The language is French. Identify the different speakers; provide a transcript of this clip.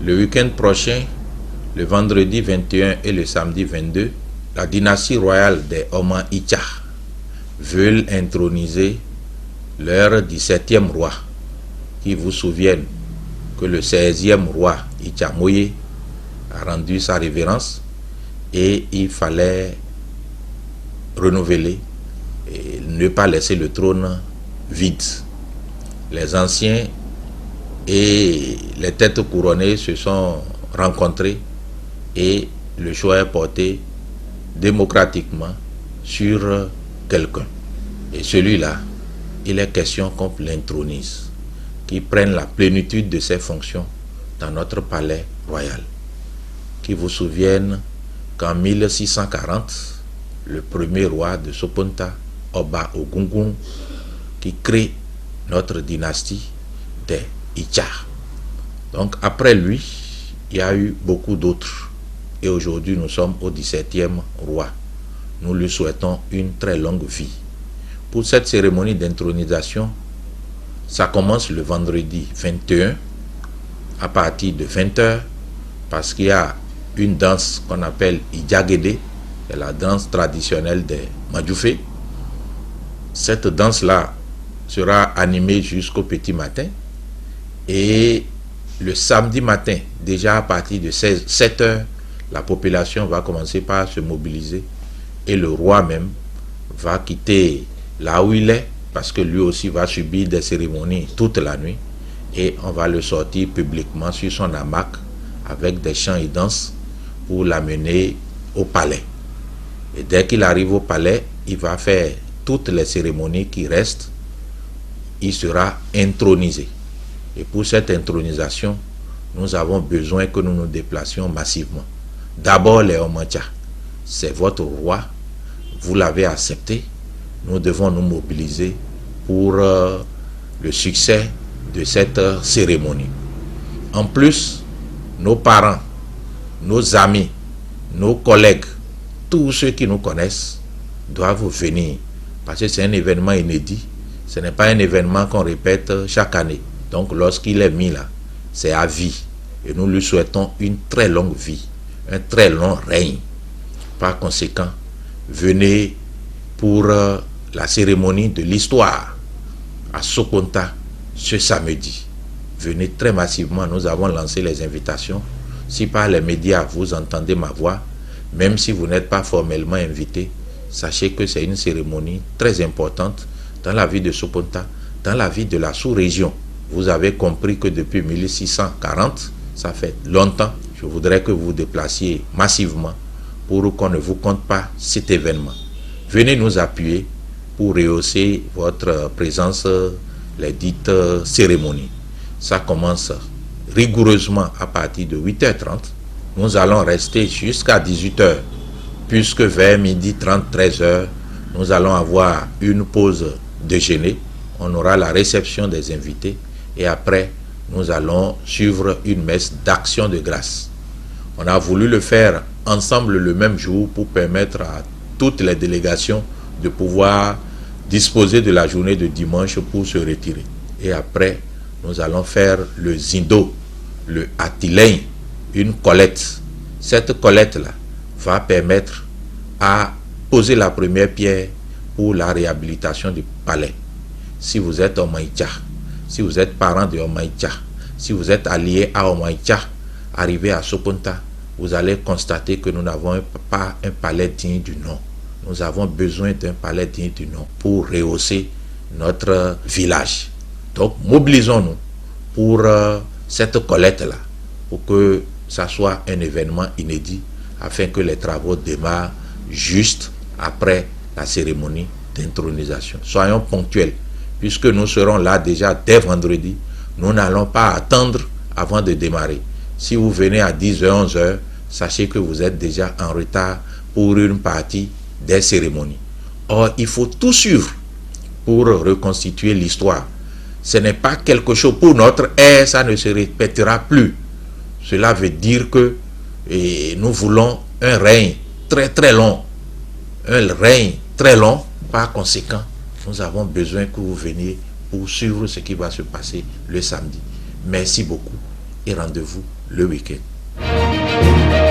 Speaker 1: Le week-end prochain, le vendredi 21 et le samedi 22, la dynastie royale des Oman Icha veulent introniser leur 17e roi, qui vous souviennent que le 16e roi Icha Moye a rendu sa révérence et il fallait renouveler et ne pas laisser le trône vide. Les anciens et les têtes couronnées se sont rencontrés et le choix est porté démocratiquement sur quelqu'un. Et celui-là, il est question qu'on l'intronise, qu'il prenne la plénitude de ses fonctions dans notre palais royal. Qui vous souviennent qu'en 1640, le premier roi de Soponta, Oba Ogungun, qui crée notre dynastie des Icha. Donc après lui, il y a eu beaucoup d'autres. Et aujourd'hui, nous sommes au 17e roi. Nous lui souhaitons une très longue vie. Pour cette cérémonie d'intronisation, ça commence le vendredi 21 à partir de 20h parce qu'il y a une danse qu'on appelle Idjagede, c'est la danse traditionnelle des Madjoufé. Cette danse-là sera animée jusqu'au petit matin et le samedi matin, déjà à partir de 7h, la population va commencer par se mobiliser et le roi même va quitter là où il est parce que lui aussi va subir des cérémonies toute la nuit et on va le sortir publiquement sur son hamac avec des chants et danses pour l'amener au palais. Et dès qu'il arrive au palais, il va faire toutes les cérémonies qui restent. Il sera intronisé. Et pour cette intronisation, nous avons besoin que nous nous déplacions massivement. D'abord les Omancha, c'est votre roi, vous l'avez accepté, nous devons nous mobiliser pour le succès de cette cérémonie. En plus, nos parents, nos amis, nos collègues, tous ceux qui nous connaissent doivent venir parce que c'est un événement inédit. Ce n'est pas un événement qu'on répète chaque année. Donc lorsqu'il est mis là, c'est à vie. Et nous lui souhaitons une très longue vie, un très long règne. Par conséquent, venez pour la cérémonie de l'histoire à Sokonta ce samedi. Venez très massivement, nous avons lancé les invitations. Si par les médias vous entendez ma voix, même si vous n'êtes pas formellement invité, sachez que c'est une cérémonie très importante dans la vie de Soponta, dans la vie de la sous-région. Vous avez compris que depuis 1640, ça fait longtemps, je voudrais que vous vous déplaciez massivement pour qu'on ne vous compte pas cet événement. Venez nous appuyer pour rehausser votre présence, les dites cérémonies. Ça commence rigoureusement à partir de 8h30. Nous allons rester jusqu'à 18h, puisque vers midi 30, 13h, nous allons avoir une pause déjeuner. On aura la réception des invités et après, nous allons suivre une messe d'action de grâce. On a voulu le faire ensemble le même jour pour permettre à toutes les délégations de pouvoir disposer de la journée de dimanche pour se retirer. Et après, nous allons faire le zindo, le atilein, une collecte. Cette collecte-là va permettre à poser la première pierre pour la réhabilitation du palais. Si vous êtes Omaïcha, si vous êtes parent de Omaïcha, si vous êtes allié à Omaïcha, arrivé à Soponta, vous allez constater que nous n'avons pas un palais digne du nom. Nous avons besoin d'un palais digne du nom pour rehausser notre village. Donc, mobilisons-nous pour cette collecte-là, pour que ça soit un événement inédit, afin que les travaux démarrent juste après la cérémonie d'intronisation. Soyons ponctuels, puisque nous serons là déjà dès vendredi. Nous n'allons pas attendre avant de démarrer. Si vous venez à 10h, 11h, sachez que vous êtes déjà en retard pour une partie des cérémonies. Or, il faut tout suivre pour reconstituer l'histoire. Ce n'est pas quelque chose pour notre ère, ça ne se répétera plus. Cela veut dire que nous voulons un règne très très long. Un règne très long. Par conséquent, nous avons besoin que vous veniez pour suivre ce qui va se passer le samedi. Merci beaucoup et rendez-vous le week-end.